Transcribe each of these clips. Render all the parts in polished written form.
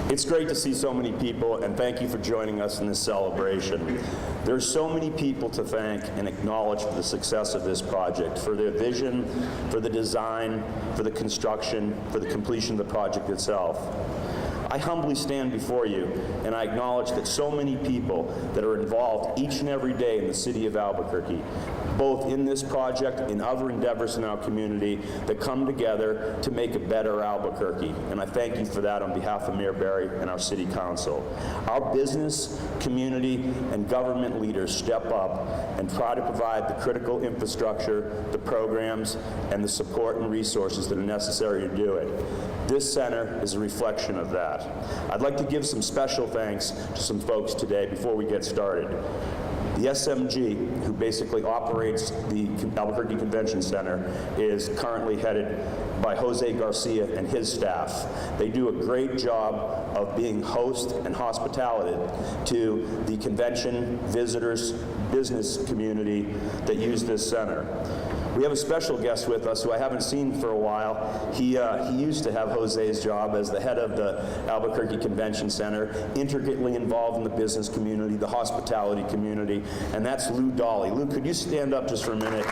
It's great to see so many people, and thank you for joining us in this celebration. There's so many people to thank and acknowledge for the success of this project, for their vision, for the design, for the construction, for the completion of the project itself. I humbly stand before you, and I acknowledge that so many people that are involved each and every day in the city of Albuquerque, both in this project and other endeavors in our community, that come together to make a better Albuquerque. And I thank you for that on behalf of Mayor Barry and our City Council. Our business, community, and government leaders step up and try to provide the critical infrastructure, the programs, and the support and resources that are necessary to do it. This center is a reflection of that. I'd like to give some special thanks to some folks today before we get started. The SMG, who basically operates the Albuquerque Convention Center, is currently headed by Jose Garcia and his staff. They do a great job of being host and hospitality to the convention visitors, business community that use this center. We have a special guest with us who I haven't seen for a while. He used to have Jose's job as the head of the Albuquerque Convention Center, intricately involved in the business community, the hospitality community, and that's Lou Dolly. Lou, could you stand up just for a minute?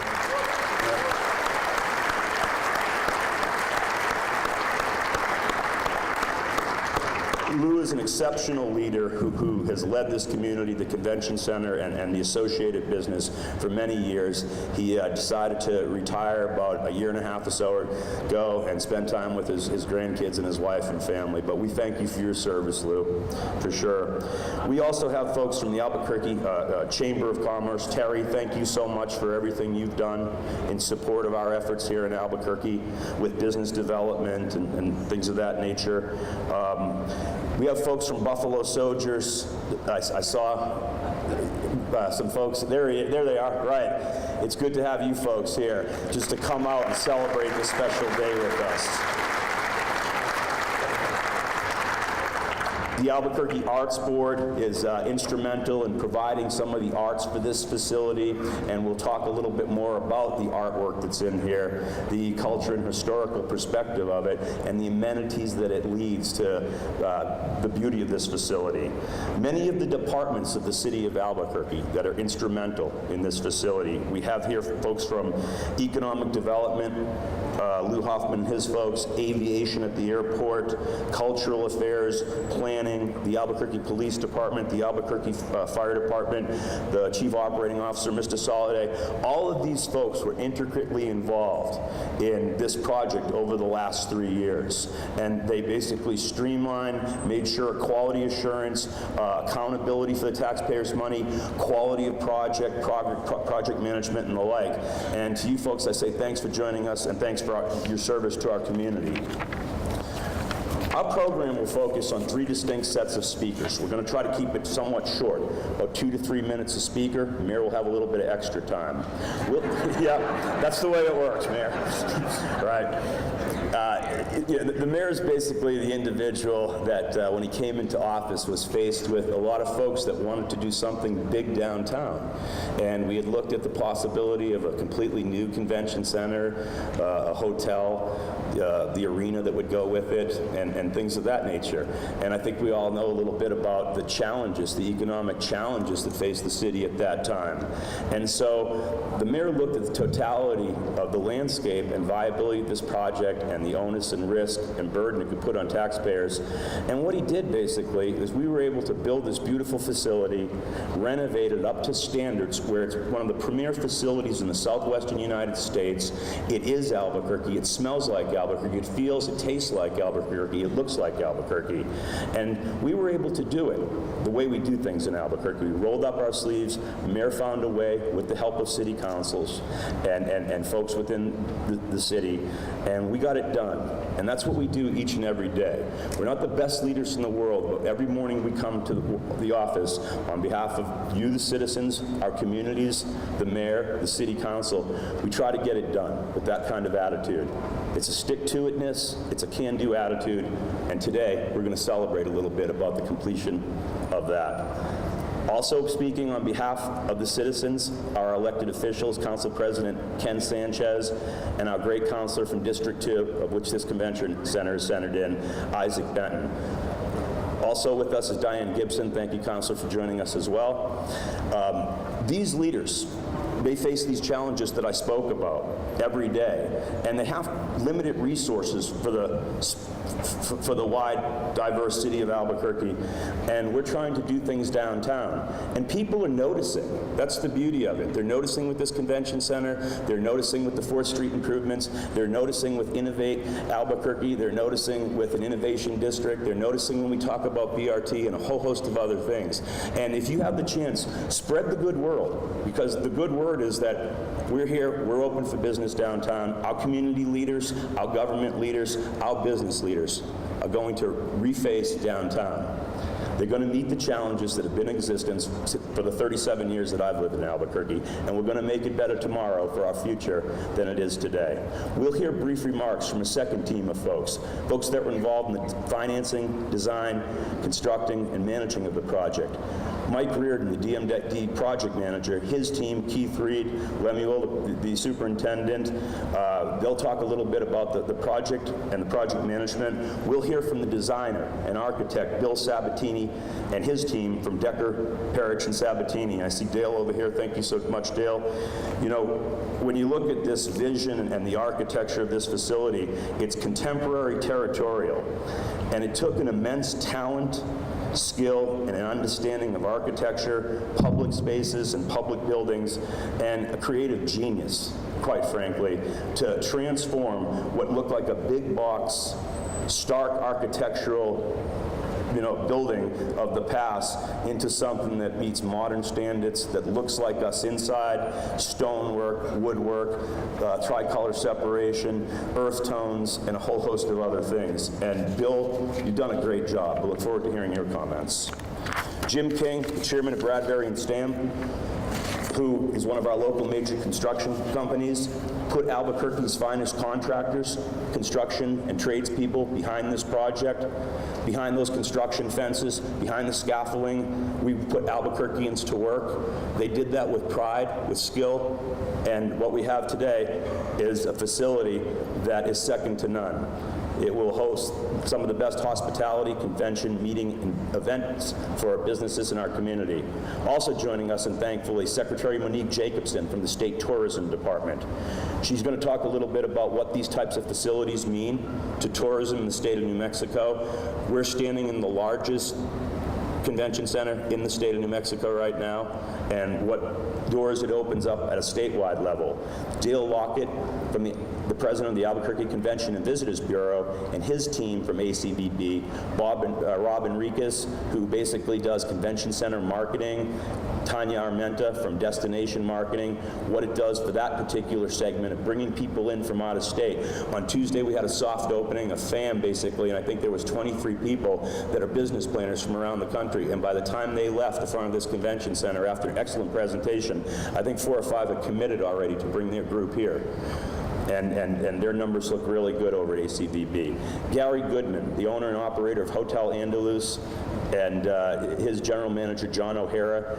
Lou is an exceptional leader who has led this community, the convention center, and the associated business for many years. He decided to retire about a year and a half or so ago and spend time with his grandkids and his wife and family. But we thank you for your service, Lou, for sure. We also have folks from the Albuquerque Chamber of Commerce. Terry, thank you so much for everything you've done in support of our efforts here in Albuquerque with business development and things of that nature. We have folks from Buffalo Soldiers. I saw some folks. There they are. Right. It's good to have you folks here just to come out and celebrate this special day with us. The Albuquerque Arts Board is instrumental in providing some of the arts for this facility, and we'll talk a little bit more about the artwork that's in here, the culture and historical perspective of it, and the amenities that it leads to the beauty of this facility. Many of the departments of the city of Albuquerque that are instrumental in this facility. We have here folks from economic development, Lou Hoffman and his folks, aviation at the airport, cultural affairs, planning, the Albuquerque Police Department, the Albuquerque Fire Department, the Chief Operating Officer, Mr. Soliday. All of these folks were intricately involved in this project over the last 3 years. And they basically streamlined, made sure quality assurance, accountability for the taxpayers' money, quality of project management, and the like. And to you folks, I say thanks for joining us, and thanks for your service to our community. Our program will focus on 3 distinct sets of speakers. We're going to try to keep it somewhat short, about 2 to 3 minutes a speaker. The mayor will have a little bit of extra time. Yeah, that's the way it works, Mayor. Right. The mayor is basically the individual that when he came into office was faced with a lot of folks that wanted to do something big downtown. And we had looked at the possibility of a completely new convention center, a hotel, the arena that would go with it, and things of that nature. And I think we all know a little bit about the challenges, the economic challenges that faced the city at that time. And so the mayor looked at the totality of the landscape and viability of this project and the onus and risk and burden it could put on taxpayers. And what he did basically is we were able to build this beautiful facility, renovate it up to standards where it's one of the premier facilities in the southwestern United States. It is Albuquerque. It smells like Albuquerque. It feels, it tastes like Albuquerque. It looks like Albuquerque. And we were able to do it the way we do things in Albuquerque. We rolled up our sleeves. The mayor found a way with the help of city councils and folks within the city, and we got it done. And that's what we do each and every day. We're not the best leaders in the world, but every morning we come to the office on behalf of you, the citizens, our communities, the mayor, the city council. We try to get it done with that kind of attitude. It's a stick-to-itness, it's a can-do attitude, and today we're going to celebrate a little bit about the completion of that. Also speaking on behalf of the citizens, our elected officials, Council President Ken Sanchez, and our great counselor from District 2, of which this convention center is centered in, Isaac Benton. Also with us is Diane Gibson. Thank you, Councilor, for joining us as well. These leaders, they face these challenges that I spoke about every day, and they have limited resources for the wide, diverse city of Albuquerque, and we're trying to do things downtown. And people are noticing. That's the beauty of it. They're noticing with this convention center, they're noticing with the 4th Street improvements, they're noticing with Innovate Albuquerque, they're noticing with an innovation district, they're noticing when we talk about BRT and a whole host of other things. And if you have the chance, spread the good word, because the good word is that we're here, we're open for business downtown. Our community leaders, our government leaders, our business leaders are going to reface downtown. They're going to meet the challenges that have been in existence for the 37 years that I've lived in Albuquerque, and we're going to make it better tomorrow for our future than it is today. We'll hear brief remarks from a second team of folks that were involved in the financing, design, constructing, and managing of the project. Mike Reardon, the DMD project manager, his team, Keith Reed, Lemuel, the superintendent, they'll talk a little bit about the project and the project management. We'll hear from the designer and architect, Bill Sabatini, and his team from Decker, Parrish, and Sabatini. I see Dale over here. Thank you so much, Dale. You know, when you look at this vision and the architecture of this facility, it's contemporary territorial, and it took an immense talent, skill, and an understanding of architecture, public spaces, and public buildings, and a creative genius, quite frankly, to transform what looked like a big box, stark architectural building of the past into something that meets modern standards, that looks like us inside: stonework, woodwork, tricolor separation, earth tones, and a whole host of other things. And Bill, you've done a great job. I look forward to hearing your comments. Jim King, the chairman of Bradbury and Stam, who is one of our local major construction companies, put Albuquerque's finest contractors, construction, and tradespeople behind this project, behind those construction fences, behind the scaffolding. We put Albuquerqueans to work. They did that with pride, with skill, and what we have today is a facility that is second to none. It will host some of the best hospitality, convention, meeting, and events for our businesses in our community. Also joining us, and thankfully, Secretary Monique Jacobson from the State Tourism Department. She's going to talk a little bit about what these types of facilities mean to tourism in the state of New Mexico. We're standing in the largest convention center in the state of New Mexico right now, and what doors it opens up at a statewide level. Dale Lockett, from the president of the Albuquerque Convention and Visitors Bureau, and his team from ACBB, Rob Enriquez, who basically does convention center marketing, Tanya Armenta from Destination Marketing, what it does for that particular segment of bringing people in from out of state. On Tuesday, we had a soft opening, a FAM basically, and I think there was 23 people that are business planners from around the country, and by the time they left the front of this convention center after an excellent presentation, I think 4 or 5 had committed already to bring their group here. And their numbers look really good over at ACVB. Gary Goodman, the owner and operator of Hotel Andalus, and his general manager, John O'Hara.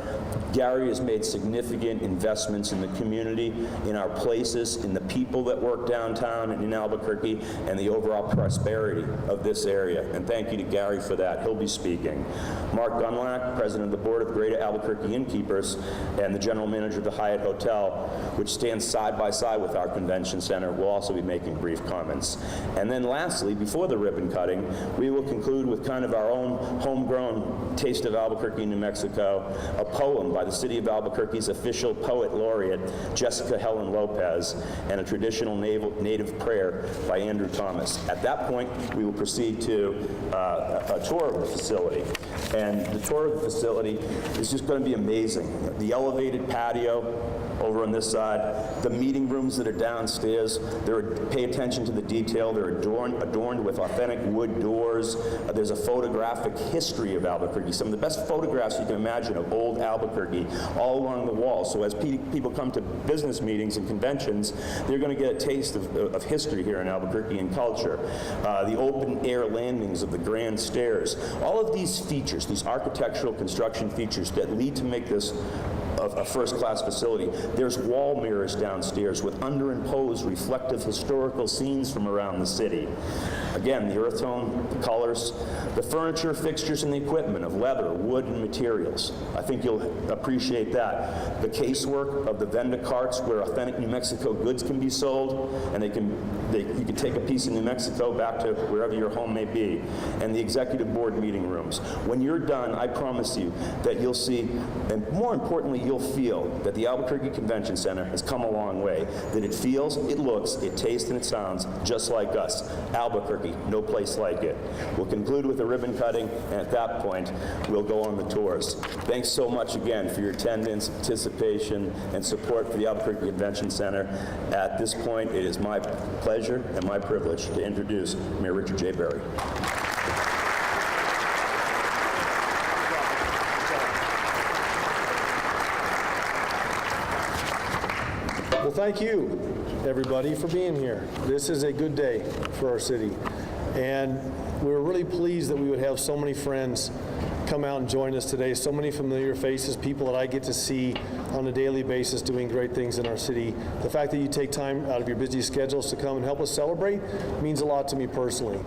Gary has made significant investments in the community, in our places, in the people that work downtown and in Albuquerque, and the overall prosperity of this area. And thank you to Gary for that. He'll be speaking. Mark Gunlack, president of the board of Greater Albuquerque Innkeepers, and the general manager of the Hyatt Hotel, which stands side by side with our convention center, will also be making brief comments. And then lastly, before the ribbon cutting, we will conclude with kind of our own homegrown taste of Albuquerque, New Mexico, a poem by the city of Albuquerque's official poet laureate, Jessica Helen Lopez, and a traditional native prayer by Andrew Thomas. At that point, we will proceed to a tour of the facility. And the tour of the facility is just going to be amazing. The elevated patio over on this side, the meeting rooms that are downstairs, pay attention to the detail. They're adorned with authentic wood doors. There's a photographic history of Albuquerque, some of the best photographs you can imagine of old Albuquerque all along the wall. So as people come to business meetings and conventions, they're going to get a taste of history here in Albuquerque and culture. The open air landings of the grand stairs. All of these features, these architectural construction features that lead to make this a first-class facility. There's wall mirrors downstairs with underimposed reflective historical scenes from around the city. Again, the earth tone, the colors, the furniture, fixtures, and the equipment of leather, wood, and materials. I think you'll appreciate that. The casework of the vendor carts where authentic New Mexico goods can be sold, and you can take a piece of New Mexico back to wherever your home may be. And the executive board meeting rooms. When you're done, I promise you that you'll see, and more importantly, you'll feel that the Albuquerque Convention Center has come a long way. That it feels, it looks, it tastes, and it sounds just like us. Albuquerque, no place like it. We'll conclude with a ribbon cutting, and at that point, we'll go on the tours. Thanks so much again for your attendance, participation, and support for the Albuquerque Convention Center. At this point, it is my pleasure and my privilege to introduce Mayor Richard J. Berry. Well, thank you, everybody, for being here. This is a good day for our city. And we're really pleased that we would have so many friends come out and join us today, so many familiar faces, people that I get to see on a daily basis doing great things in our city. The fact that you take time out of your busy schedules to come and help us celebrate means a lot to me personally.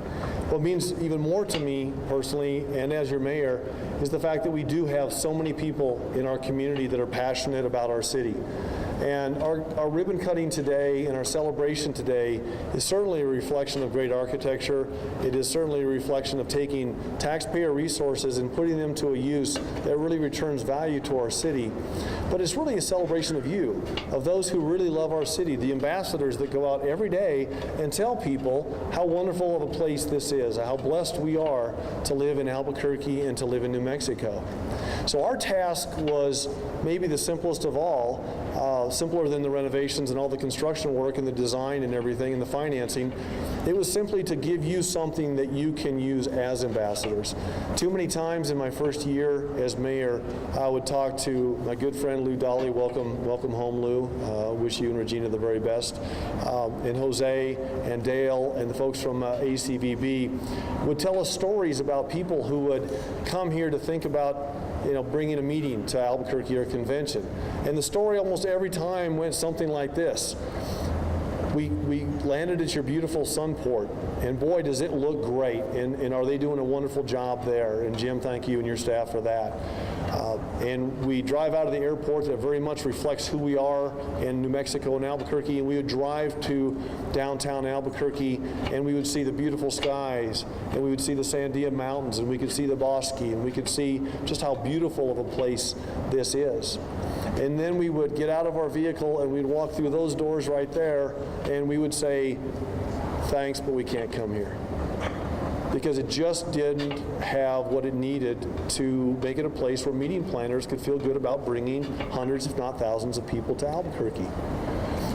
What means even more to me personally, and as your mayor, is the fact that we do have so many people in our community that are passionate about our city. And our ribbon cutting today and our celebration today is certainly a reflection of great architecture. It is certainly a reflection of taking taxpayer resources and putting them to a use that really returns value to our city. But it's really a celebration of you, of those who really love our city, the ambassadors that go out every day and tell people how wonderful of a place this is, how blessed we are to live in Albuquerque and to live in New Mexico. So our task was maybe the simplest of all, simpler than the renovations and all the construction work and the design and everything and the financing. It was simply to give you something that you can use as ambassadors. Too many times in my first year as mayor, I would talk to my good friend Lou Dolly. Welcome home, Lou. Wish you and Regina the very best. And Jose and Dale and the folks from ACVB would tell us stories about people who would come here to think about bringing a meeting to Albuquerque or a convention. And the story almost every time went something like this. We landed at your beautiful Sunport, and boy, does it look great, and are they doing a wonderful job there? And Jim, thank you and your staff for that. And we drive out of the airport that very much reflects who we are in New Mexico and Albuquerque, and we would drive to downtown Albuquerque, and we would see the beautiful skies, and we would see the Sandia Mountains, and we could see the Bosque, and we could see just how beautiful of a place this is. And then we would get out of our vehicle and we'd walk through those doors right there, and we would say, thanks, but we can't come here. Because it just didn't have what it needed to make it a place where meeting planners could feel good about bringing hundreds, if not thousands, of people to Albuquerque.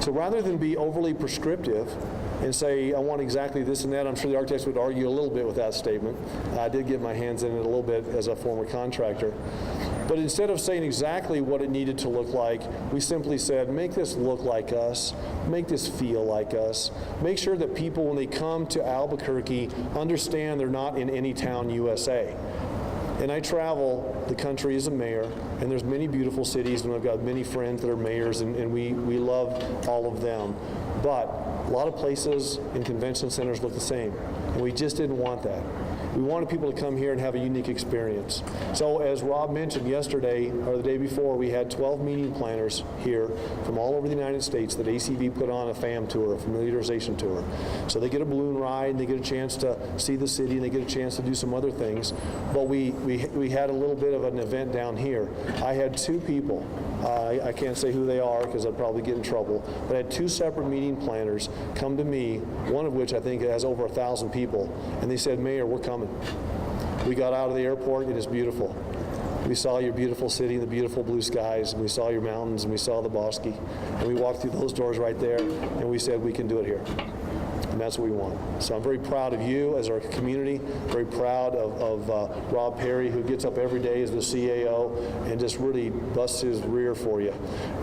So rather than be overly prescriptive and say, I want exactly this and that, I'm sure the architects would argue a little bit with that statement. I did get my hands in it a little bit as a former contractor. But instead of saying exactly what it needed to look like, we simply said, make this look like us, make this feel like us, make sure that people, when they come to Albuquerque, understand they're not in any town USA. And I travel the country as a mayor, and there's many beautiful cities, and I've got many friends that are mayors, and we love all of them. But a lot of places and convention centers look the same, and we just didn't want that. We wanted people to come here and have a unique experience. So as Rob mentioned yesterday, or the day before, we had 12 meeting planners here from all over the United States that ACV put on a FAM tour, a familiarization tour. So they get a balloon ride, and they get a chance to see the city, and they get a chance to do some other things. But we had a little bit of an event down here. I had two people, I can't say who they are because I'd probably get in trouble, but I had two separate meeting planners come to me, one of which I think has over 1,000 people, and they said, Mayor, we're coming. We got out of the airport, it is beautiful. We saw your beautiful city, the beautiful blue skies, and we saw your mountains, and we saw the Bosque, and we walked through those doors right there, and we said, we can do it here. and that's what we want. So I'm very proud of you as our community, very proud of Rob Perry, who gets up every day as the CAO and just really busts his rear for you,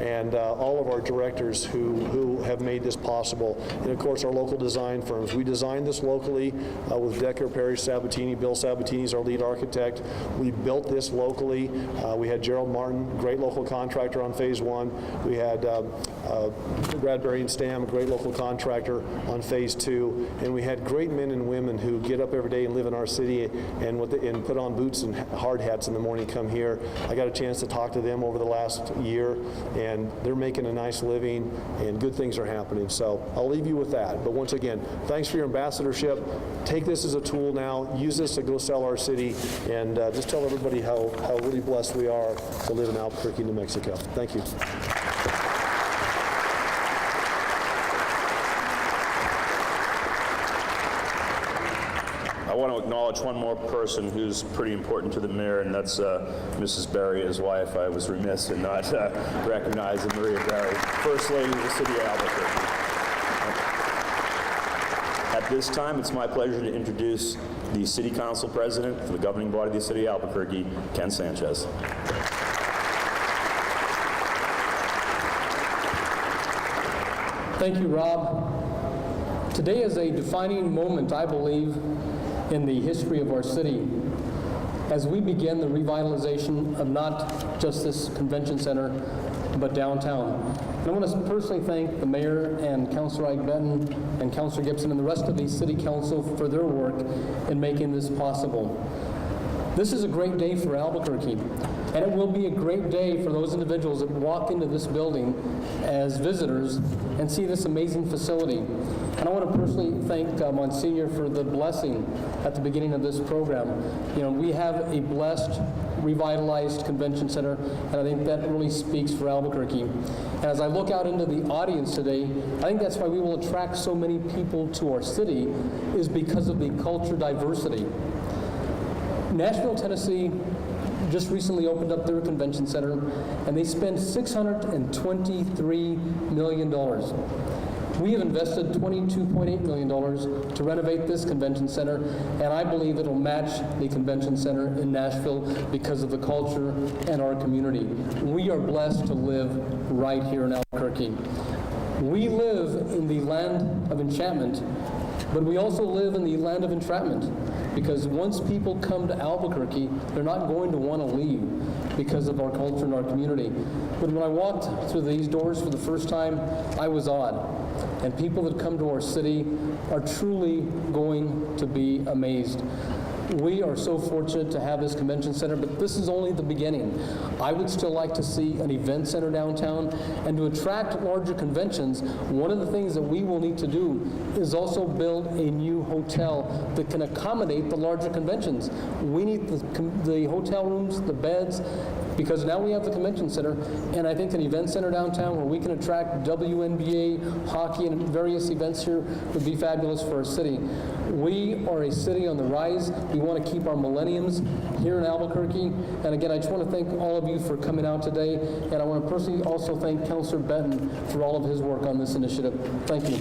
and all of our directors who have made this possible, and of course our local design firms. We designed this locally with Decker, Perry, Sabatini. Bill Sabatini is our lead architect. We built this locally. We had Gerald Martin, great local contractor on phase 1. We had Bradbury and Stam, a great local contractor on phase 2, and we had great men and women who get up every day and live in our city and put on boots and hard hats in the morning, come here. I got a chance to talk to them over the last year, and they're making a nice living, and good things are happening. So I'll leave you with that. But once again, thanks for your ambassadorship. Take this as a tool now. Use this to go sell our city, and just tell everybody how really blessed we are to live in Albuquerque, New Mexico. Thank you. I want to acknowledge one more person who's pretty important to the mayor, and that's Mrs. Berry, his wife. I was remiss in not recognizing Maria Berry, First Lady of the City of Albuquerque. At this time, it's my pleasure to introduce the City Council President for the governing body of the City of Albuquerque, Ken Sanchez. Thank you, Rob. Today is a defining moment, I believe, in the history of our city as we begin the revitalization of not just this convention center, but downtown. And I want to personally thank the mayor and Councilor Ike Benton and Councilor Gibson and the rest of the city council for their work in making this possible. This is a great day for Albuquerque, and it will be a great day for those individuals that walk into this building as visitors and see this amazing facility. And I want to personally thank Monsignor for the blessing at the beginning of this program. You know, we have a blessed, revitalized convention center, and I think that really speaks for Albuquerque. And as I look out into the audience today, I think that's why we will attract so many people to our city, is because of the culture diversity. Nashville, Tennessee just recently opened up their convention center, and they spent $623 million. We have invested $22.8 million to renovate this convention center, and I believe it'll match the convention center in Nashville because of the culture and our community. We are blessed to live right here in Albuquerque. We live in the land of enchantment, but we also live in the land of entrapment, because once people come to Albuquerque, they're not going to want to leave because of our culture and our community. But when I walked through these doors for the first time, I was awed. And people that come to our city are truly going to be amazed. We are so fortunate to have this convention center, but this is only the beginning. I would still like to see an event center downtown, and to attract larger conventions, one of the things that we will need to do is also build a new hotel that can accommodate the larger conventions. We need the hotel rooms, the beds, because now we have the convention center, and I think an event center downtown where we can attract WNBA, hockey, and various events here would be fabulous for our city. We are a city on the rise. We want to keep our millenniums here in Albuquerque. And again, I just want to thank all of you for coming out today, and I want to personally also thank Councilor Benton for all of his work on this initiative. Thank you.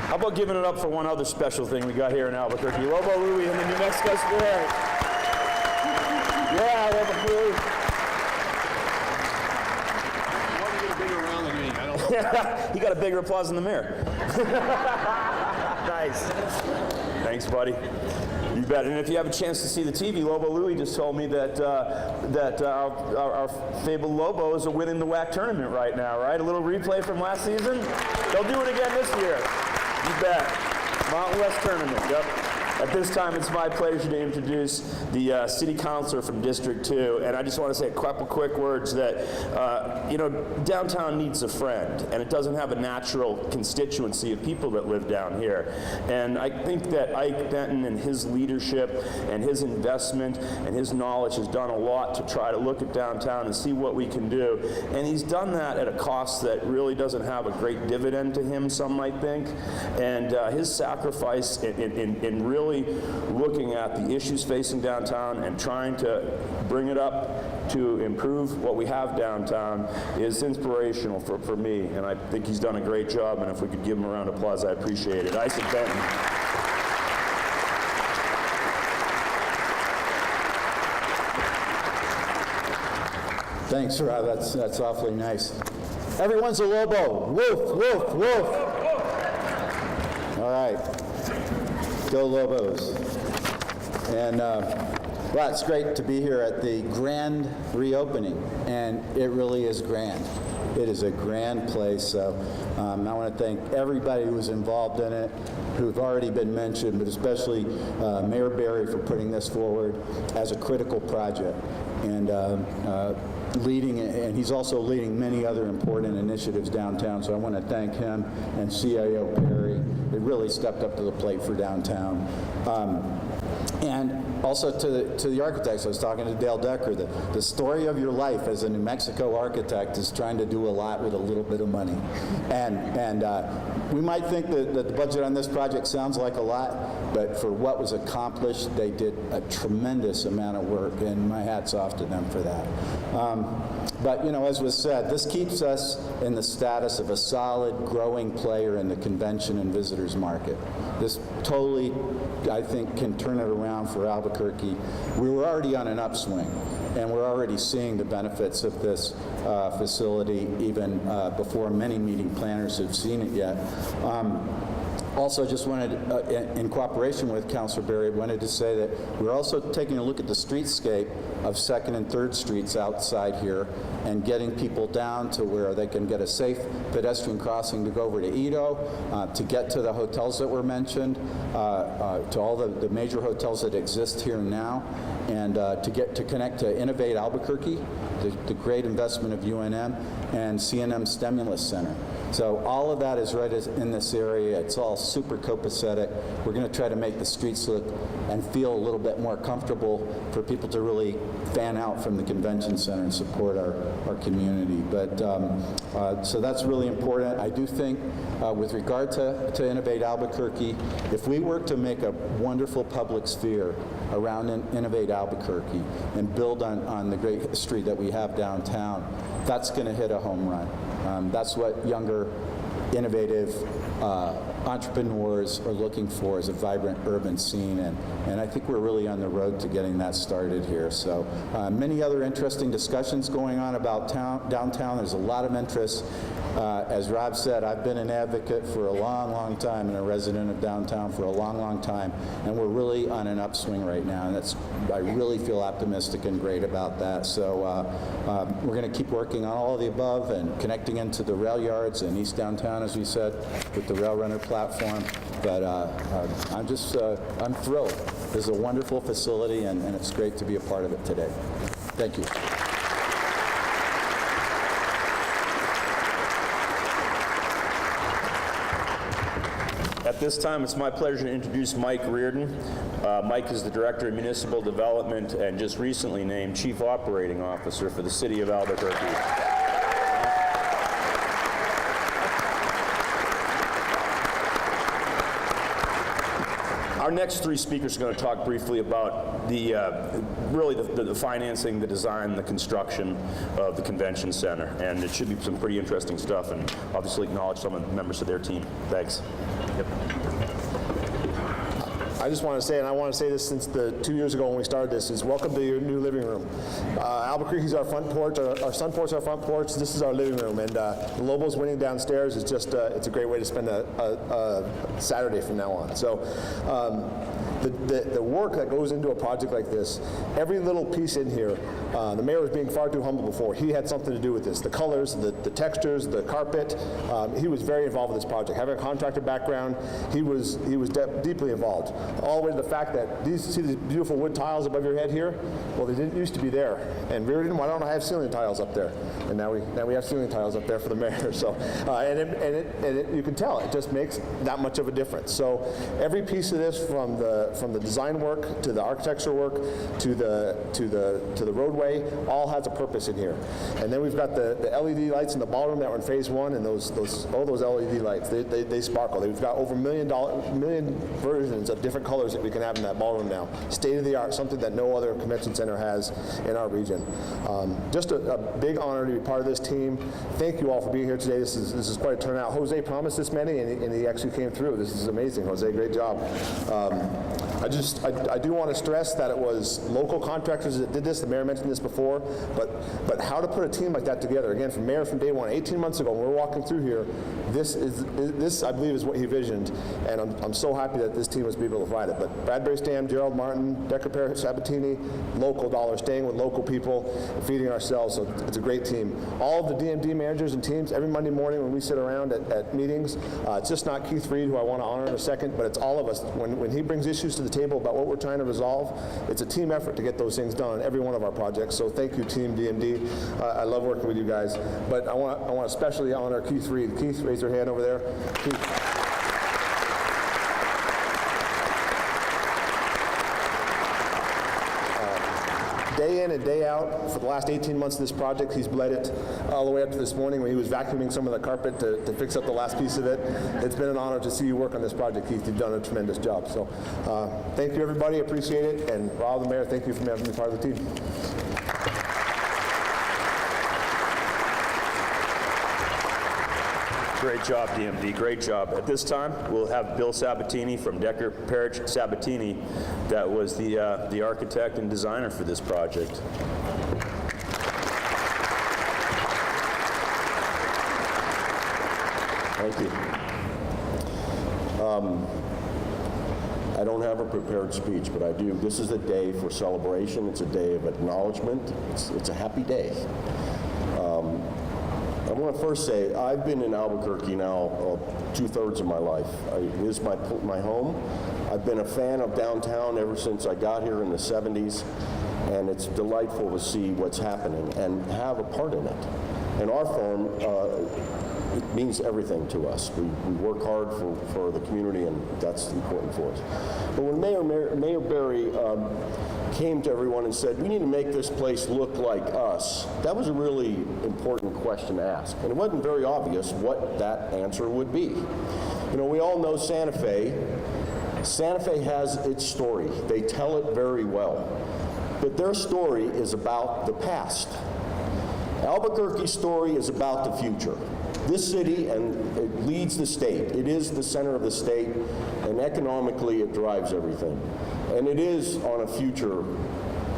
How about giving it up for one other special thing we got here in Albuquerque? Lobo Louie and the New Mexico Spirit. Yeah, Lobo Louie. He got a bigger applause than the mayor. Nice. Thanks, buddy. You bet. And if you have a chance to see the TV, Lobo Louie just told me that our fabled Lobos are winning the WAC tournament right now, right? A little replay from last season. They'll do it again this year. You bet. Mountain West tournament. Yep. At this time, it's my pleasure to introduce the city councilor from District 2, and I just want to say a couple quick words that, you know, downtown needs a friend, and it doesn't have a natural constituency of people that live down here. And I think that Ike Benton and his leadership and his investment and his knowledge has done a lot to try to look at downtown and see what we can do. And he's done that at a cost that really doesn't have a great dividend to him, some might think. And his sacrifice in really really looking at the issues facing downtown and trying to bring it up to improve what we have downtown is inspirational for me, and I think he's done a great job, and if we could give him a round of applause, I'd appreciate it. Isaac Benton. Thanks, Rob. That's awfully nice. Everyone's a Lobo. Woof, woof, woof. All right. Go Lobos. And, well, it's great to be here at the grand reopening, and it really is grand. It is a grand place, so I want to thank everybody who was involved in it, who've already been mentioned, but especially Mayor Barry for putting this forward as a critical project. And leading, and he's also leading many other important initiatives downtown, so I want to thank him and CIO Perry. They really stepped up to the plate for downtown. And also to the architects, I was talking to Dale Decker, the story of your life as a New Mexico architect is trying to do a lot with a little bit of money. And we might think that the budget on this project sounds like a lot, but for what was accomplished, they did a tremendous amount of work, and my hat's off to them for that. But, you know, as was said, this keeps us in the status of a solid, growing player in the convention and visitors market. This totally, I think, can turn it around for Albuquerque. We were already on an upswing, and we're already seeing the benefits of this facility even before many meeting planners have seen it yet. Also, just wanted, in cooperation with Councilor Berry, wanted to say that we're also taking a look at the streetscape of 2nd and 3rd Streets outside here and getting people down to where they can get a safe pedestrian crossing to go over to Edo, to get to the hotels that were mentioned, to all the major hotels that exist here now, and to connect to Innovate Albuquerque, the great investment of UNM, and CNM Stimulus Center. So all of that is right in this area. It's all super copacetic. We're going to try to make the streets look and feel a little bit more comfortable for people to really fan out from the convention center and support our community. But so that's really important. I do think with regard to Innovate Albuquerque, if we were to make a wonderful public sphere around Innovate Albuquerque and build on the great history that we have downtown, that's going to hit a home run. That's what younger, innovative entrepreneurs are looking for, is a vibrant urban scene, and I think we're really on the road to getting that started here. So many other interesting discussions going on about downtown. There's a lot of interest. As Rob said, I've been an advocate for a long, long time and a resident of downtown for a long, long time, and we're really on an upswing right now, and I really feel optimistic and great about that. So we're going to keep working on all of the above and connecting into the rail yards and East Downtown, as we said, with the Rail Runner platform. But I'm thrilled. This is a wonderful facility, and it's great to be a part of it today. Thank you. At this time, it's my pleasure to introduce Mike Reardon. Mike is the Director of Municipal Development and just recently named Chief Operating Officer for the City of Albuquerque. Our next three speakers are going to talk briefly about the financing, the design, the construction of the convention center, and it should be some pretty interesting stuff, and obviously acknowledge some of the members of their team. Thanks. Yep. I just want to say, and I want to say this since 2 years ago when we started this, is welcome to your new living room. Albuquerque's our front porch, our Sunport's our front porch, this is our living room, and the Lobos winning downstairs is just, it's a great way to spend a Saturday from now on. So the work that goes into a project like this, every little piece in here, the mayor was being far too humble before. He had something to do with this. The colors, the textures, the carpet, he was very involved with this project. Having a contractor background, he was deeply involved. All the way to the fact that see these beautiful wood tiles above your head here? Well, they didn't used to be there. And Reardon, why don't I have ceiling tiles up there? And now we have ceiling tiles up there for the mayor. So, you can tell it just makes that much of a difference. So every piece of this, from the design work, to the architecture work, to the roadway, all has a purpose in here. And then we've got the LED lights in the ballroom that were in phase 1, and all those LED lights, they sparkle. We've got over $1 million versions of different colors that we can have in that ballroom now. State of the art, something that no other convention center has in our region. Just a big honor to be part of this team. Thank you all for being here today. This is quite a turnout. Jose promised this many, and he actually came through. This is amazing, Jose. Great job. I do want to stress that it was local contractors that did this. The mayor mentioned this before, but how to put a team like that together, again, from mayor from day one, 18 months ago, when we're walking through here, this I believe is what he visioned, and I'm so happy that this team was able to provide it. But Bradbury Stam, Gerald Martin, Decker Parrish, Sabatini, local dollars, staying with local people, feeding ourselves, so it's a great team. All of the DMD managers and teams, every Monday morning when we sit around at meetings, it's just not Keith Reed, who I want to honor in a second, but it's all of us. When he brings issues to the table about what we're trying to resolve, it's a team effort to get those things done on every one of our projects. So thank you, Team DMD. I love working with you guys. But I want to especially honor Keith Reed. Keith, raise your hand over there. Keith. Day in and day out, for the last 18 months of this project, he's bled it all the way up to this morning when he was vacuuming some of the carpet to fix up the last piece of it. It's been an honor to see you work on this project, Keith. You've done a tremendous job. So thank you, everybody. Appreciate it. And Rob, the mayor, thank you for having me part of the team. Great job, DMD. Great job. At this time, we'll have Bill Sabatini from Decker Parrish Sabatini, that was the architect and designer for this project. Thank you. I don't have a prepared speech, but I do. This is a day for celebration. It's a day of acknowledgement. It's a happy day. I want to first say I've been in Albuquerque now 2/3 of my life. It is my home. I've been a fan of downtown ever since I got here in the 70s, and it's delightful to see what's happening and have a part in it. And our firm, it means everything to us. We work hard for the community, and that's important for us. But when Mayor Berry came to everyone and said, we need to make this place look like us, that was a really important question to ask. And it wasn't very obvious what that answer would be. You know, we all know Santa Fe. Santa Fe has its story. They tell it very well. But their story is about the past. Albuquerque's story is about the future. This city, and it leads the state. It is the center of the state, and economically it drives everything. And it is on a future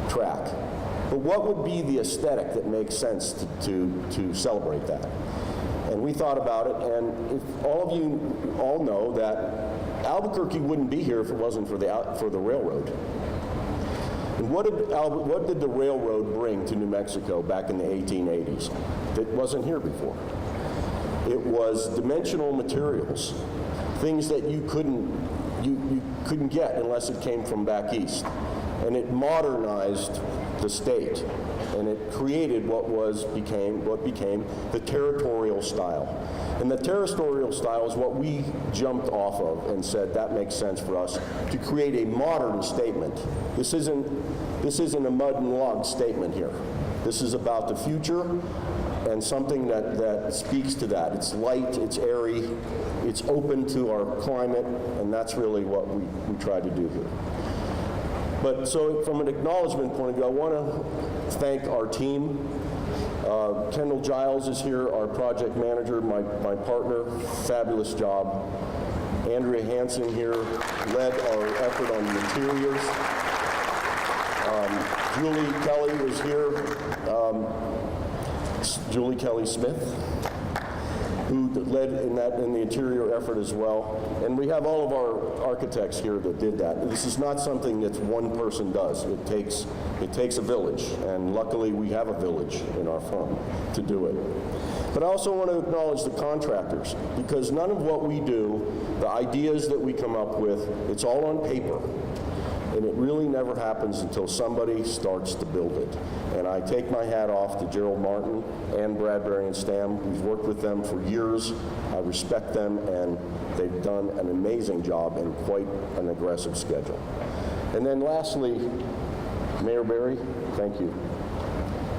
track. But what would be the aesthetic that makes sense to celebrate that? And we thought about it, and if all of you all know that Albuquerque wouldn't be here if it wasn't for the railroad. And what did the railroad bring to New Mexico back in the 1880s that wasn't here before? It was dimensional materials, things that you couldn't get unless it came from back east. And it modernized the state, and it created what became the territorial style. And the territorial style is what we jumped off of and said that makes sense for us to create a modern statement. This isn't a mud and log statement here. This is about the future and something that speaks to that. It's light, it's airy, it's open to our climate, and that's really what we try to do here. But so from an acknowledgement point of view, I want to thank our team. Kendall Giles is here, our project manager, my partner, fabulous job. Andrea Hansen here led our effort on the interiors. Julie Kelly is here. Julie Kelly Smith, who led in the interior effort as well. And we have all of our architects here that did that. This is not something that one person does. It takes a village, and luckily we have a village in our firm to do it. But I also want to acknowledge the contractors, because none of what we do, the ideas that we come up with, it's all on paper. And it really never happens until somebody starts to build it. And I take my hat off to Gerald Martin and Bradbury and Stam. We've worked with them for years. I respect them, and they've done an amazing job and quite an aggressive schedule. And then lastly, Mayor Barry, thank you.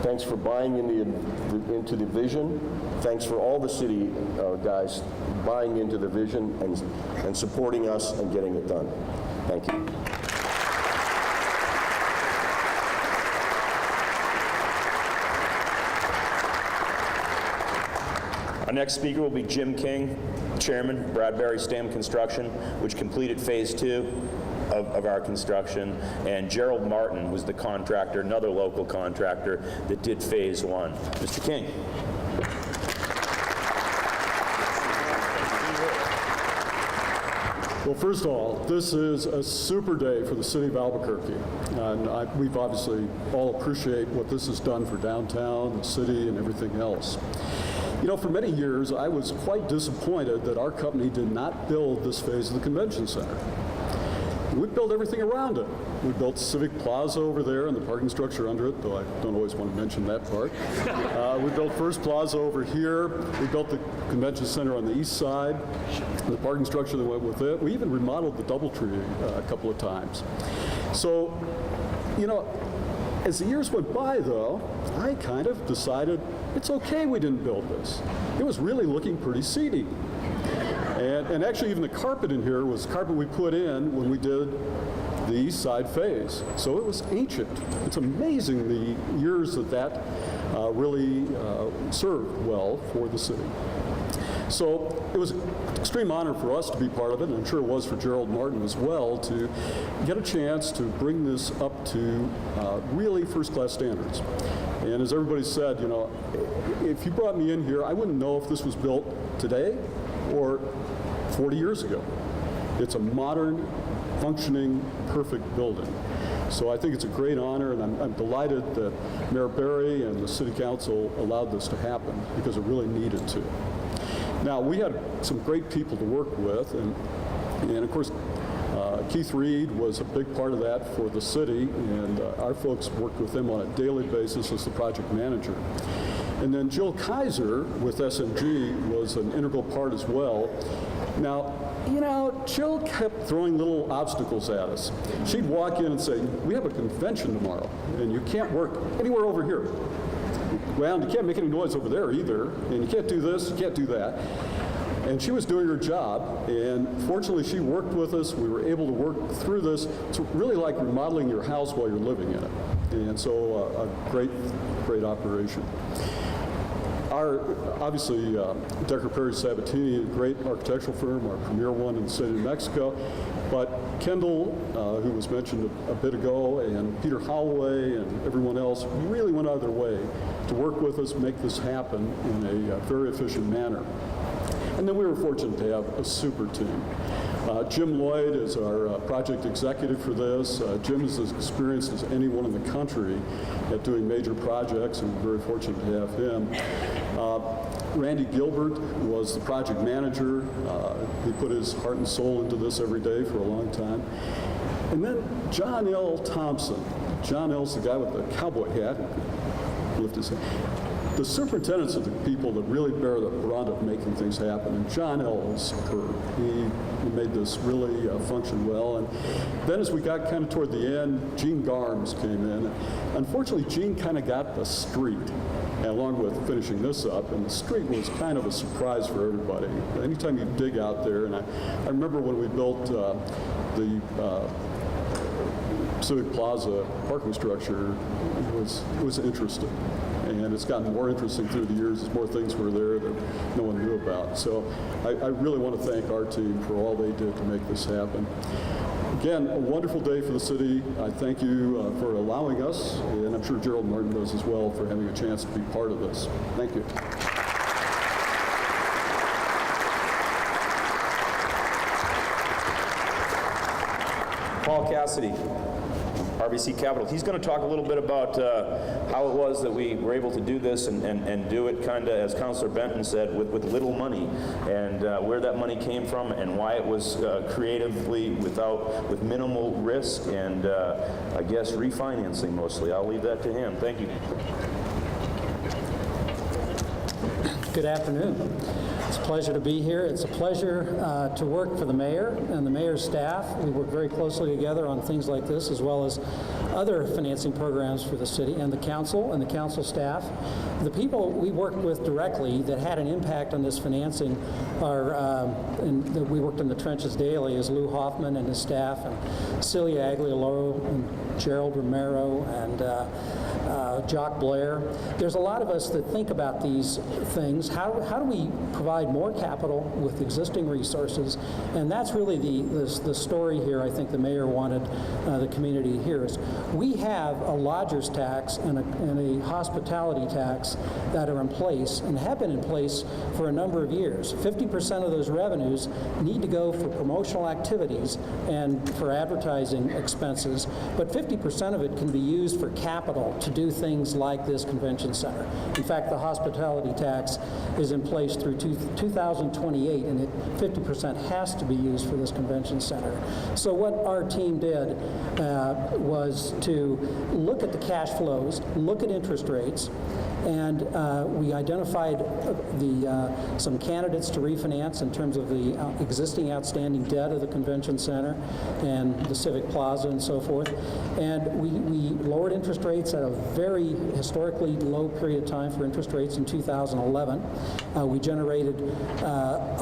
Thanks for buying into the vision. Thanks for all the city guys buying into the vision and supporting us and getting it done. Thank you. Our next speaker will be Jim King, Chairman, Bradbury Stam Construction, which completed Phase 2 of our construction, and Gerald Martin was the contractor, another local contractor that did Phase 1. Mr. King. Well, first of all, this is a super day for the city of Albuquerque, and we've obviously all appreciate what this has done for downtown, the city, and everything else. You know, for many years, I was quite disappointed that our company did not build this phase of the convention center. We built everything around it. We built Civic Plaza over there and the parking structure under it, though I don't always want to mention that part. We built First Plaza over here. We built the convention center on the east side, and the parking structure that went with it. We even remodeled the DoubleTree a couple of times. So, you know, as the years went by, though, I kind of decided it's okay we didn't build this. It was really looking pretty seedy. And actually, even the carpet in here was carpet we put in when we did the east side phase. So it was ancient. It's amazing the years that really served well for the city. So it was an extreme honor for us to be part of it, and I'm sure it was for Gerald Martin as well, to get a chance to bring this up to really first-class standards. And as everybody said, you know, if you brought me in here, I wouldn't know if this was built today or 40 years ago. It's a modern, functioning, perfect building. So I think it's a great honor, and I'm delighted that Mayor Barry and the City Council allowed this to happen because it really needed to. Now, we had some great people to work with, and of course, Keith Reed was a big part of that for the city, and our folks worked with him on a daily basis as the project manager. And then Jill Kaiser with SMG was an integral part as well. Now, you know, Jill kept throwing little obstacles at us. She'd walk in and say, we have a convention tomorrow, and you can't work anywhere over here. Well, you can't make any noise over there either, and you can't do this, you can't do that. And she was doing her job, and fortunately she worked with us. We were able to work through this. It's really like remodeling your house while you're living in it. And so a great, great operation. Obviously, Decker Perry Sabatini, a great architectural firm, our premier one in the state of New Mexico. But Kendall, who was mentioned a bit ago, and Peter Holloway and everyone else really went out of their way to work with us, make this happen in a very efficient manner. And then we were fortunate to have a super team. Jim Lloyd is our project executive for this. Jim is as experienced as anyone in the country at doing major projects, and we're very fortunate to have him. Randy Gilbert was the project manager. He put his heart and soul into this every day for a long time. And then John L. Thompson. John L's the guy with the cowboy hat. Lift his hand. The superintendents are the people that really bear the brunt of making things happen, and John L. is superb. He made this really function well. And then as we got kind of toward the end, Gene Garms came in. Unfortunately, Gene kind of got the street, along with finishing this up, and the street was kind of a surprise for everybody. Anytime you dig out there, and I remember when we built the Civic Plaza parking structure, it was interesting. And it's gotten more interesting through the years as more things were there that no one knew about. So I really want to thank our team for all they did to make this happen. Again, a wonderful day for the city. I thank you for allowing us, and I'm sure Gerald Martin does as well, for having a chance to be part of this. Thank you. Paul Cassidy, RBC Capital. He's going to talk a little bit about how it was that we were able to do this and do it kind of, as Councilor Benton said, with little money, and where that money came from and why it was creatively with minimal risk and I guess refinancing mostly. I'll leave that to him. Thank you. Good afternoon. It's a pleasure to be here. It's a pleasure to work for the mayor and the mayor's staff. We work very closely together on things like this, as well as other financing programs for the city, and the council staff. The people we worked with directly that had an impact on this financing are, and we worked in the trenches daily, is Lou Hoffman and his staff, and Celia Aglioloro, and Gerald Romero, and Jock Blair. There's a lot of us that think about these things. How do we provide more capital with existing resources? And that's really the story here. I think the mayor wanted the community to hear is we have a lodger's tax and a hospitality tax that are in place and have been in place for a number of years. 50% of those revenues need to go for promotional activities and for advertising expenses, but 50% of it can be used for capital to do things like this convention center. In fact, the hospitality tax is in place through 2028, and 50% has to be used for this convention center. So what our team did was to look at the cash flows, look at interest rates, and we identified some candidates to refinance in terms of the existing outstanding debt of the convention center and the Civic Plaza and so forth. And we lowered interest rates at a very historically low period of time for interest rates in 2011. We generated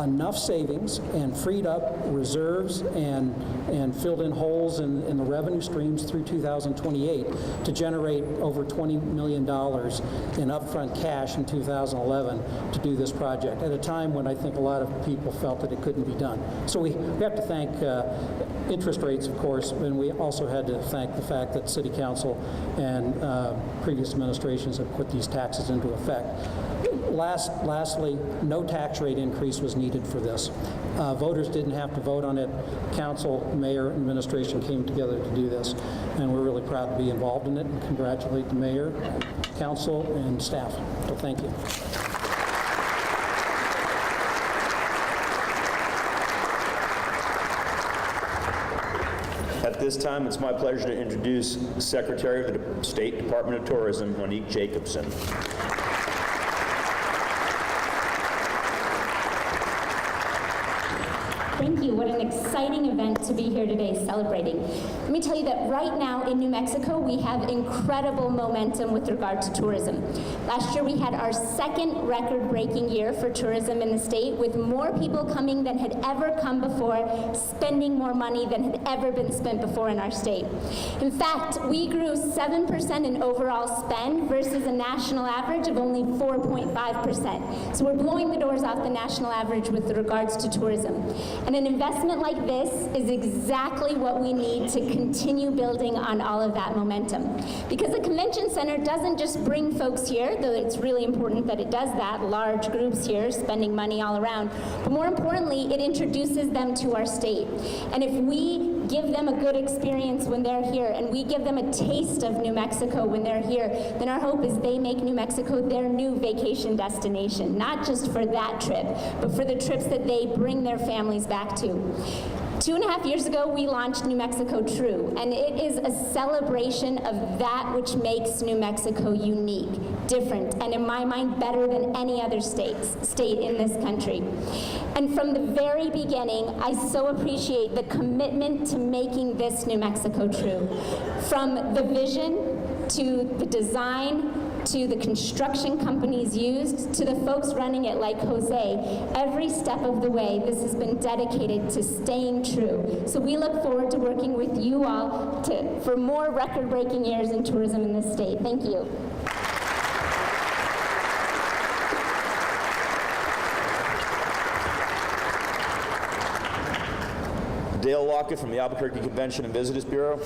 enough savings and freed up reserves and filled in holes in the revenue streams through 2028 to generate over $20 million in upfront cash in 2011 to do this project at a time when I think a lot of people felt that it couldn't be done. So we have to thank interest rates, of course, and we also had to thank the fact that City Council and previous administrations have put these taxes into effect. Lastly, no tax rate increase was needed for this. Voters didn't have to vote on it. Council, mayor, and administration came together to do this, and we're really proud to be involved in it and congratulate the mayor, council, and staff. So thank you. At this time, it's my pleasure to introduce Secretary of the State Department of Tourism, Monique Jacobson. Thank you. What an exciting event to be here today celebrating. Let me tell you that right now in New Mexico, we have incredible momentum with regard to tourism. Last year, we had our second record-breaking year for tourism in the state, with more people coming than had ever come before, spending more money than had ever been spent before in our state. In fact, we grew 7% in overall spend versus a national average of only 4.5%. So we're blowing the doors off the national average with regards to tourism. And an investment like this is exactly what we need to continue building on all of that momentum. Because the convention center doesn't just bring folks here, though it's really important that it does that, large groups here spending money all around, but more importantly, it introduces them to our state. And if we give them a good experience when they're here, and we give them a taste of New Mexico when they're here, then our hope is they make New Mexico their new vacation destination, not just for that trip, but for the trips that they bring their families back to. 2.5 years ago, we launched New Mexico True, and it is a celebration of that which makes New Mexico unique, different, and in my mind, better than any other state in this country. And from the very beginning, I so appreciate the commitment to making this New Mexico True. From the vision to the design, to the construction companies used, to the folks running it like Jose, every step of the way, this has been dedicated to staying true. So we look forward to working with you all for more record-breaking years in tourism in this state. Thank you. Dale Lockett from the Albuquerque Convention and Visitors Bureau.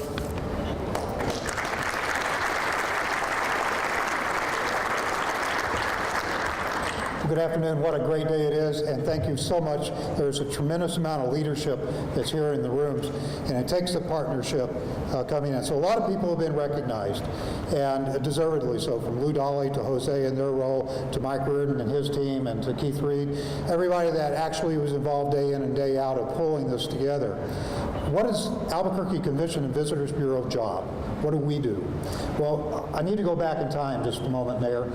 Good afternoon. What a great day it is, and thank you so much. There's a tremendous amount of leadership that's here in the rooms, and it takes the partnership coming in. So a lot of people have been recognized, and deservedly so, from Lou Dolly to Jose in their role, to Mike Reardon and his team, and to Keith Reed, everybody that actually was involved day in and day out of pulling this together. What is Albuquerque Convention and Visitors Bureau job? What do we do? Well, I need to go back in time just a moment, Mayor.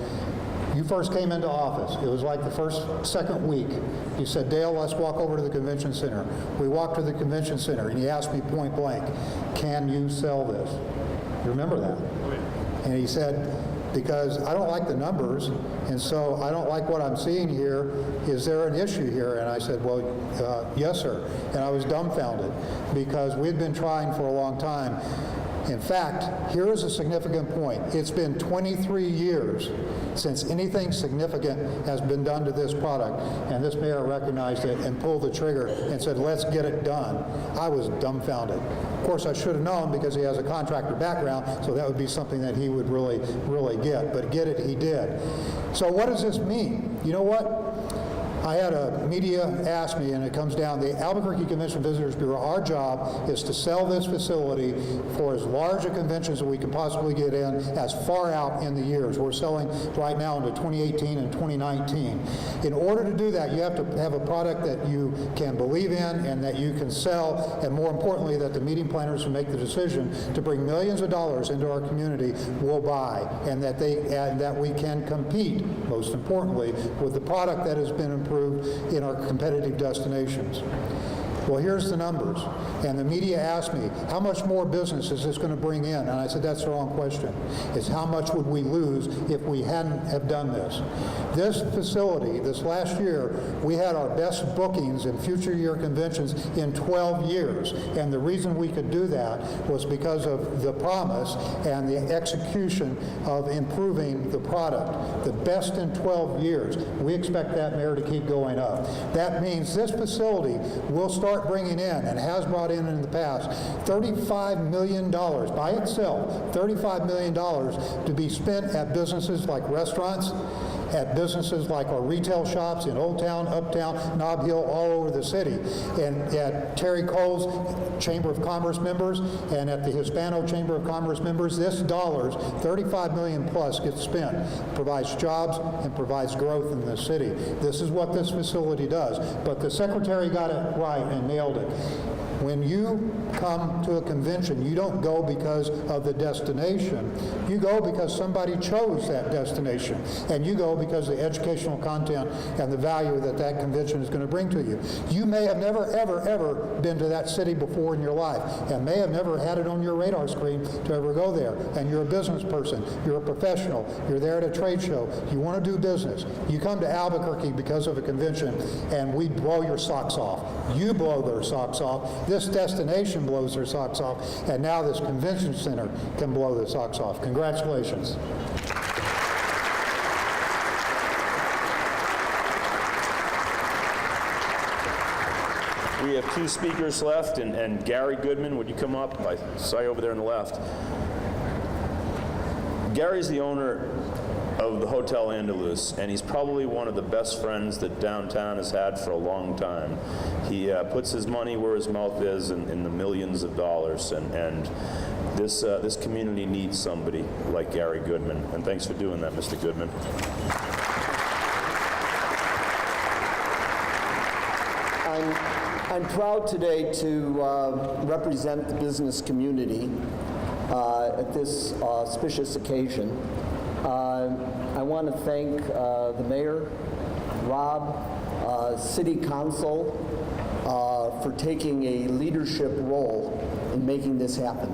You first came into office. It was like the second week. You said, Dale, let's walk over to the convention center. We walked to the convention center, and he asked me point blank, can you sell this? You remember that? And he said, because I don't like the numbers, and so I don't like what I'm seeing here. Is there an issue here? And I said, well, yes, sir. And I was dumbfounded because we'd been trying for a long time. In fact, here is a significant point. It's been 23 years since anything significant has been done to this product, and this mayor recognized it and pulled the trigger and said, let's get it done. I was dumbfounded. Of course, I should have known because he has a contractor background, so that would be something that he would really get. But get it, he did. So what does this mean? You know what? I had a media ask me, and it comes down, the Albuquerque Convention Visitors Bureau, our job is to sell this facility for as large a convention as we can possibly get in, as far out in the years. We're selling right now into 2018 and 2019. In order to do that, you have to have a product that you can believe in and that you can sell, and more importantly, that the meeting planners who make the decision to bring millions of dollars into our community will buy, and that we can compete, most importantly, with the product that has been improved in our competitive destinations. Well, here's the numbers. And the media asked me, how much more business is this going to bring in? And I said, that's the wrong question. It's how much would we lose if we hadn't have done this? This facility, this last year, we had our best bookings in future year conventions in 12 years. And the reason we could do that was because of the promise and the execution of improving the product. The best in 12 years. We expect that, Mayor, to keep going up. That means this facility will start bringing in, and has brought in the past, $35 million by itself, $35 million to be spent at businesses like restaurants, at businesses like our retail shops in Old Town, Uptown, Nob Hill, all over the city, and at Terry Cole's Chamber of Commerce members, and at the Hispano Chamber of Commerce members. This dollars, 35 million plus, gets spent, provides jobs and provides growth in the city. This is what this facility does. But the secretary got it right and nailed it. When you come to a convention, you don't go because of the destination. You go because somebody chose that destination. And you go because of the educational content and the value that that convention is going to bring to you. You may have never, ever, ever been to that city before in your life, and may have never had it on your radar screen to ever go there. And you're a business person. You're a professional. You're there at a trade show. You want to do business. You come to Albuquerque because of a convention, and we blow your socks off. You blow their socks off. This destination blows their socks off, and now this convention center can blow their socks off. Congratulations. We have two speakers left, and Gary Goodman, would you come up? I saw you over there on the left. Gary's the owner of the Hotel Andalus, and he's probably one of the best friends that downtown has had for a long time. He puts his money where his mouth is in the millions of dollars, and this community needs somebody like Gary Goodman. And thanks for doing that, Mr. Goodman. I'm proud today to represent the business community at this auspicious occasion. I want to thank the mayor, Rob, City Council for taking a leadership role in making this happen.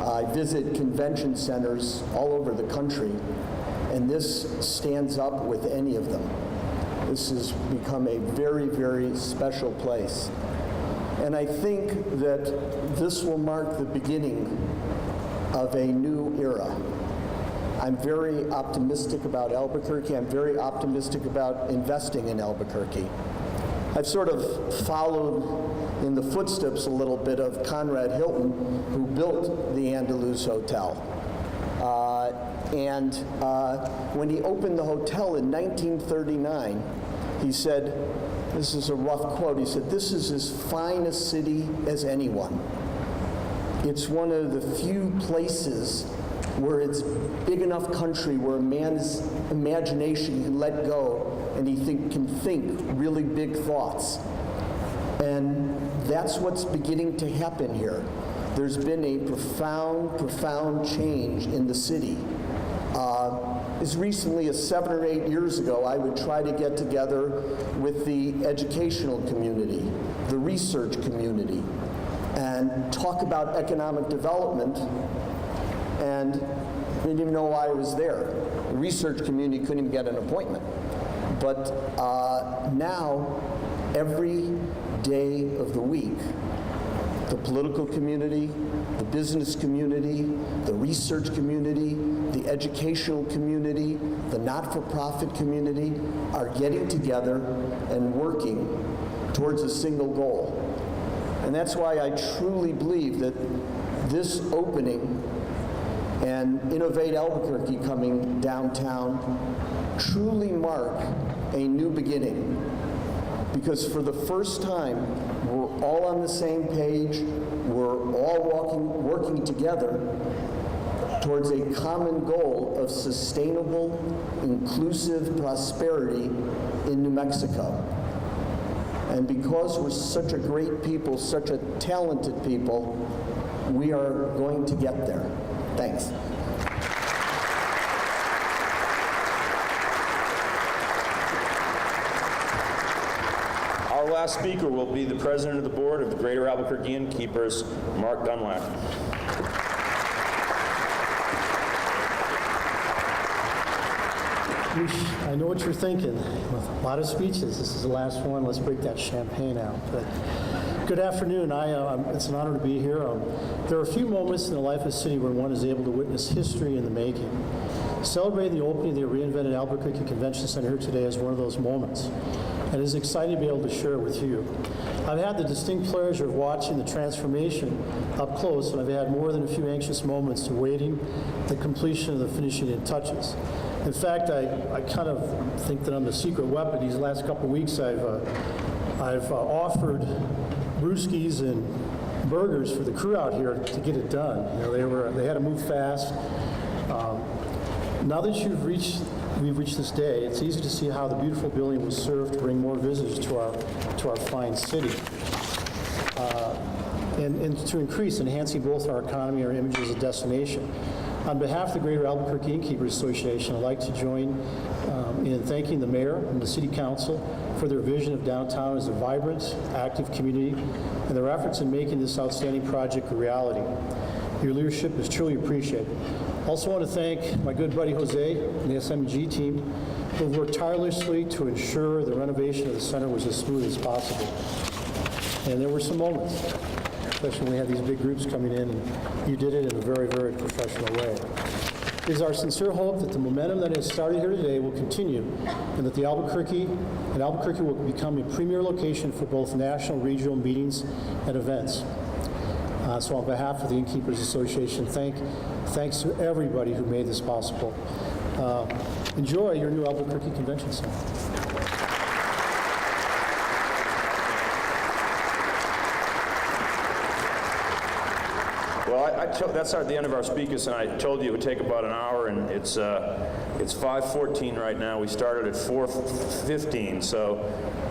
I visit convention centers all over the country, and this stands up with any of them. This has become a very, very special place. And I think that this will mark the beginning of a new era. I'm very optimistic about Albuquerque. I'm very optimistic about investing in Albuquerque. I've sort of followed in the footsteps a little bit of Conrad Hilton, who built the Andalus Hotel. When he opened the hotel in 1939, he said, this is a rough quote, he said, "This is as fine a city as anyone. It's one of the few places where it's big enough country where a man's imagination can let go and he can think really big thoughts." And that's what's beginning to happen here. There's been a profound, profound change in the city. as recently as 7 or 8 years ago, I would try to get together with the educational community, the research community, and talk about economic development, and they didn't even know why I was there. The research community couldn't even get an appointment. But now, every day of the week, the political community, the business community, the research community, the educational community, the not-for-profit community are getting together and working towards a single goal. And that's why I truly believe that this opening and Innovate Albuquerque coming downtown truly mark a new beginning. Because for the first time, we're all on the same page, we're all working together towards a common goal of sustainable, inclusive prosperity in New Mexico. And because we're such a great people, such a talented people, we are going to get there. Thanks. Our last speaker will be the president of the board of the Greater Albuquerque Innkeepers, Mark Dunlap. I know what you're thinking. A lot of speeches. This is the last one. Let's break that champagne out. But good afternoon. It's an honor to be here. There are a few moments in the life of the city when one is able to witness history in the making. Celebrating the opening of the renovated Albuquerque Convention Center here today is one of those moments. And it is exciting to be able to share it with you. I've had the distinct pleasure of watching the transformation up close, and I've had more than a few anxious moments awaiting the completion of the finishing touches. In fact, I kind of think that I'm the secret weapon. These last couple of weeks, I've offered brewskis and burgers for the crew out here to get it done. You know, they had to move fast. Now that we've reached this day, it's easy to see how the beautiful building was served to bring more visitors to our fine city, and to enhancing both our economy and our image as a destination. On behalf of the Greater Albuquerque Innkeepers Association, I'd like to join in thanking the mayor and the city council for their vision of downtown as a vibrant, active community and their efforts in making this outstanding project a reality. Your leadership is truly appreciated. Also want to thank my good buddy Jose and the SMG team who have worked tirelessly to ensure the renovation of the center was as smooth as possible. And there were some moments, especially when we had these big groups coming in, and you did it in a very, very professional way. It is our sincere hope that the momentum that has started here today will continue, and that Albuquerque will become a premier location for both national and regional meetings and events. So on behalf of the Innkeepers Association, thanks to everybody who made this possible. Enjoy your new Albuquerque Convention Center. Well, that's the end of our speakers, and I told you it would take about an hour, and it's 5:14 right now. We started at 4:15, so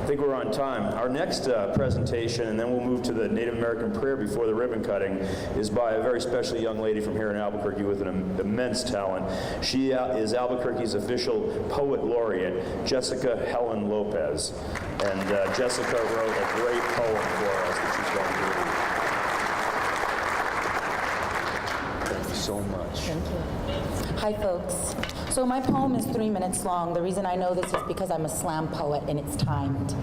I think we're on time. Our next presentation, and then we'll move to the Native American prayer before the ribbon cutting, is by a very special young lady from here in Albuquerque with an immense talent. She is Albuquerque's official poet laureate, Jessica Helen Lopez. And Jessica wrote a great poem for us that she's going to read. Thank you so much. Thank you. Hi, folks. So my poem is 3 minutes long. The reason I know this is because I'm a slam poet and it's timed.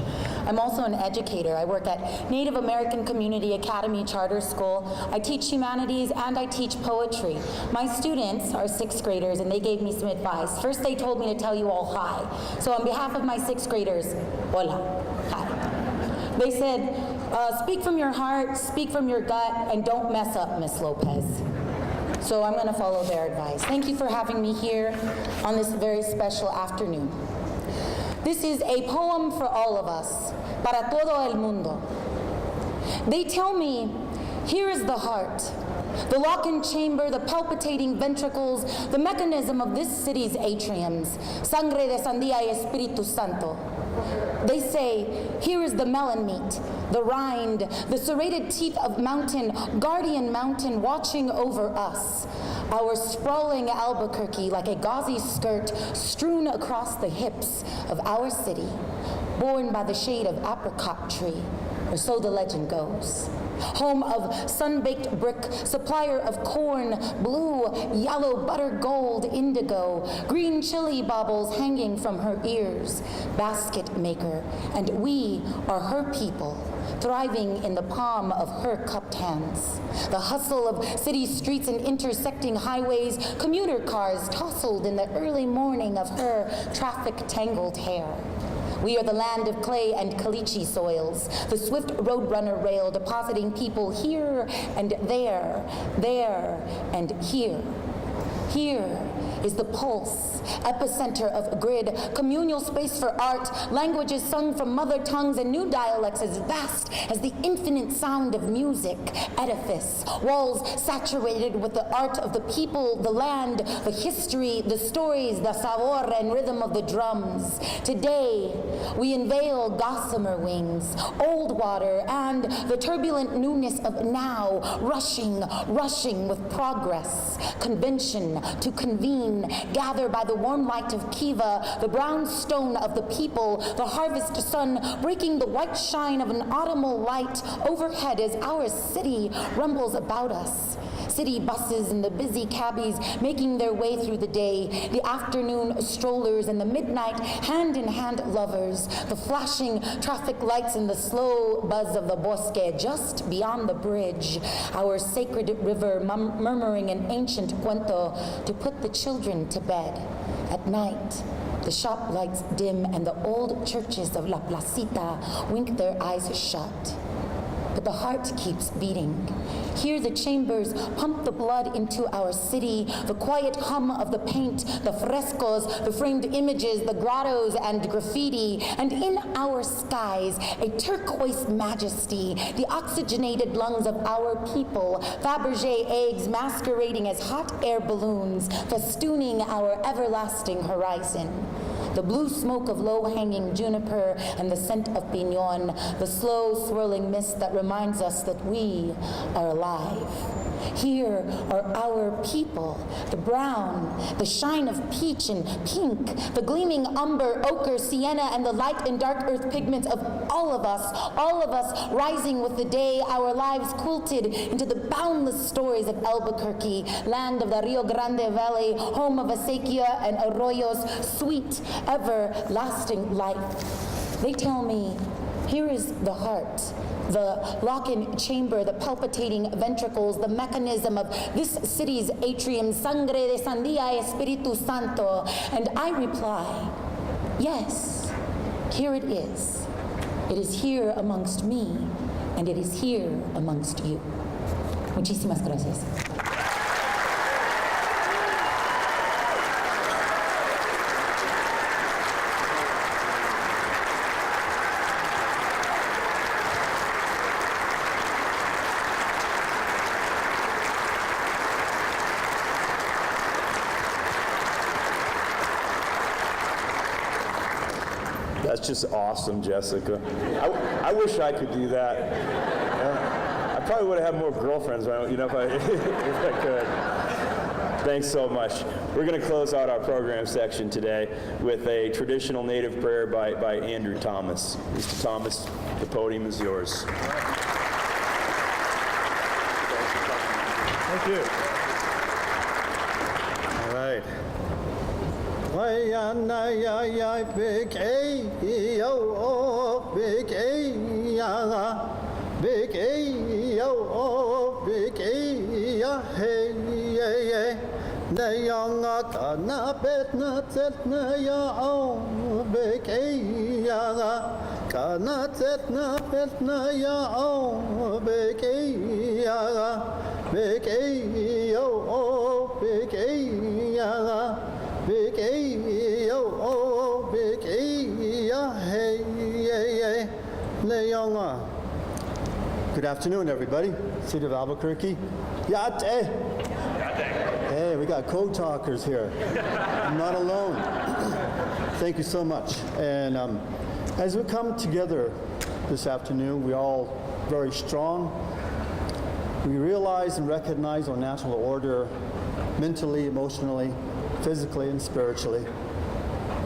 I'm also an educator. I work at Native American Community Academy Charter School. I teach humanities and I teach poetry. My students are 6th graders and they gave me some advice. First, they told me to tell you all hi. So on behalf of my 6th graders, hola, hi. They said, speak from your heart, speak from your gut, and don't mess up, Miss Lopez. So I'm going to follow their advice. Thank you for having me here on this very special afternoon. This is a poem for all of us, para todo el mundo. They tell me, here is the heart, the lock-in chamber, the palpitating ventricles, the mechanism of this city's atriums, sangre de sandía y Espíritu Santo. They say, here is the melon meat, the rind, the serrated teeth of mountain, guardian mountain watching over us. Our sprawling Albuquerque like a gauzy skirt strewn across the hips of our city, born by the shade of apricot tree, or so the legend goes. Home of sun-baked brick, supplier of corn, blue, yellow, butter, gold, indigo, green chili baubles hanging from her ears, basket maker, and we are her people, thriving in the palm of her cupped hands. The hustle of city streets and intersecting highways, commuter cars tousled in the early morning of her traffic-tangled hair. We are the land of clay and caliche soils, the swift roadrunner rail depositing people here and there and here. Here is the pulse, epicenter of grid, communal space for art, languages sung from mother tongues and new dialects as vast as the infinite sound of music, edifice, walls saturated with the art of the people, the land, the history, the stories, the sabor and rhythm of the drums. Today, we unveil gossamer wings, old water, and the turbulent newness of now, rushing with progress, convention to convene, gather by the warm light of Kiva, the brown stone of the people, the harvest sun breaking the white shine of an autumnal light overhead as our city rumbles about us. City buses and the busy cabbies making their way through the day, the afternoon strollers and the midnight hand-in-hand lovers, the flashing traffic lights and the slow buzz of the bosque just beyond the bridge, our sacred river murmuring an ancient cuento to put the children to bed. At night, the shop lights dim and the old churches of La Placita wink their eyes shut. But the heart keeps beating. Here the chambers pump the blood into our city, the quiet hum of the paint, the frescoes, the framed images, the grottos and graffiti, and in our skies, a turquoise majesty, the oxygenated lungs of our people, Fabergé eggs masquerading as hot air balloons, festooning our everlasting horizon. The blue smoke of low-hanging juniper and the scent of piñon, the slow swirling mist that reminds us that we are alive. Here are our people, the brown, the shine of peach and pink, the gleaming umber, ochre, sienna, and the light and dark earth pigments of all of us rising with the day, our lives quilted into the boundless stories of Albuquerque, land of the Rio Grande Valley, home of acequia and arroyos, sweet, everlasting life. They tell me, here is the heart, the lock-in chamber, the palpitating ventricles, the mechanism of this city's atrium, sangre de sandia, Espiritu Santo. And I reply, yes, here it is. It is here amongst me, and it is here amongst you. Muchísimas gracias. That's just awesome, Jessica. I wish I could do that. I probably would have had more girlfriends, if I could. Thanks so much. We're going to close out our program section today with a traditional native prayer by Andrew Thomas. Mr. Thomas, the podium is yours. Thank you. All right. Big Good afternoon, everybody. City of Albuquerque. Yate. Hey, we got co-talkers here. I'm not alone. Thank you so much. And as we come together this afternoon, we're all very strong. We realize and recognize our national order mentally, emotionally, physically, and spiritually.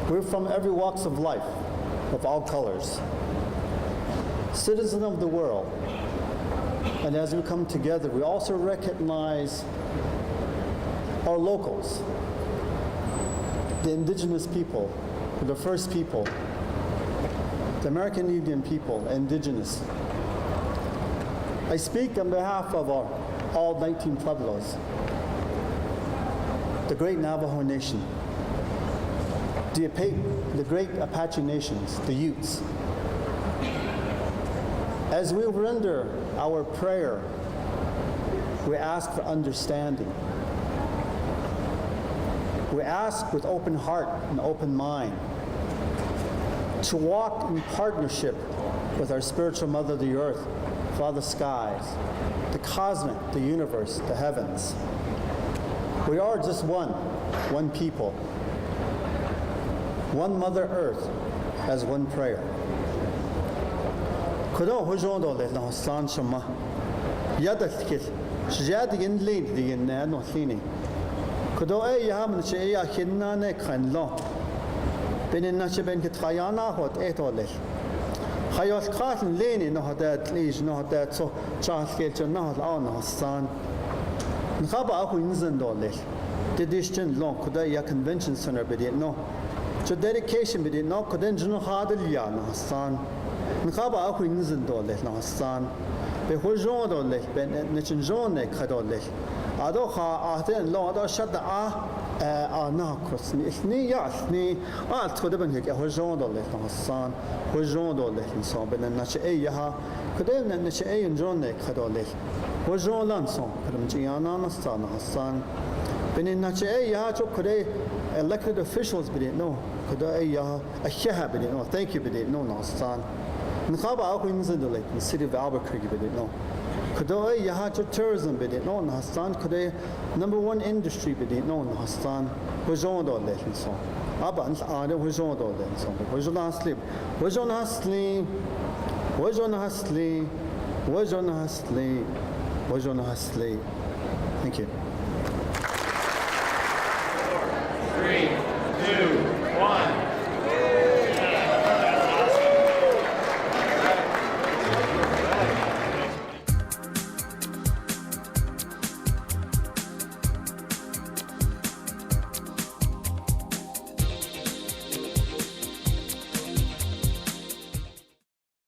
We're from every walks of life, of all colors, citizens of the world. And as we come together, we also recognize our locals, the indigenous people, the first people, the American Indian people, indigenous. I speak on behalf of all 19 pueblos, the great Navajo Nation, the great Apache nations, the Utes. As we render our prayer, we ask for understanding. We ask with open heart and open mind to walk in partnership with our spiritual mother, the earth, Father skies, the cosmic, the universe, the heavens. We are just one people, one Mother Earth, as one prayer. Kudo hujondo le no san shama yada skil shjad yin lead the na no thini kudo e yam che ya hinna ne kan lo benin na che ben ke trayana hot etole hayos khaten leni no hadat lis no hadat so cha skil che no on san khaba aku inzen do le the distant long kudo ya convention center be no so dedication be no kudo jno hadal ya no san Nkaba aku inzen do le na san be hojon do le be ne chinjon ne khado le ado kha ahten lo ado shada na krosni isni yasni tkhode ben ke hojon do le na san hojon do le insan be na che ya kode ne che injon ne khado le hojon lan son kadam chiana na san be na che ya chop kode elected officials be no kode ya a be no thank you be no na san Nkaba aku inzen do like the city of Albuquerque be no. Kudo ya tourism be no na Hassan kudo #1 industry be no na Hassan hojon do le so. Aba ans ade hojon do le so. Hojon hasli. Hojon hasli. Hojon hasli. Hojon hasli. Hojon hasli. Thank you. 4, 3, 2, 1.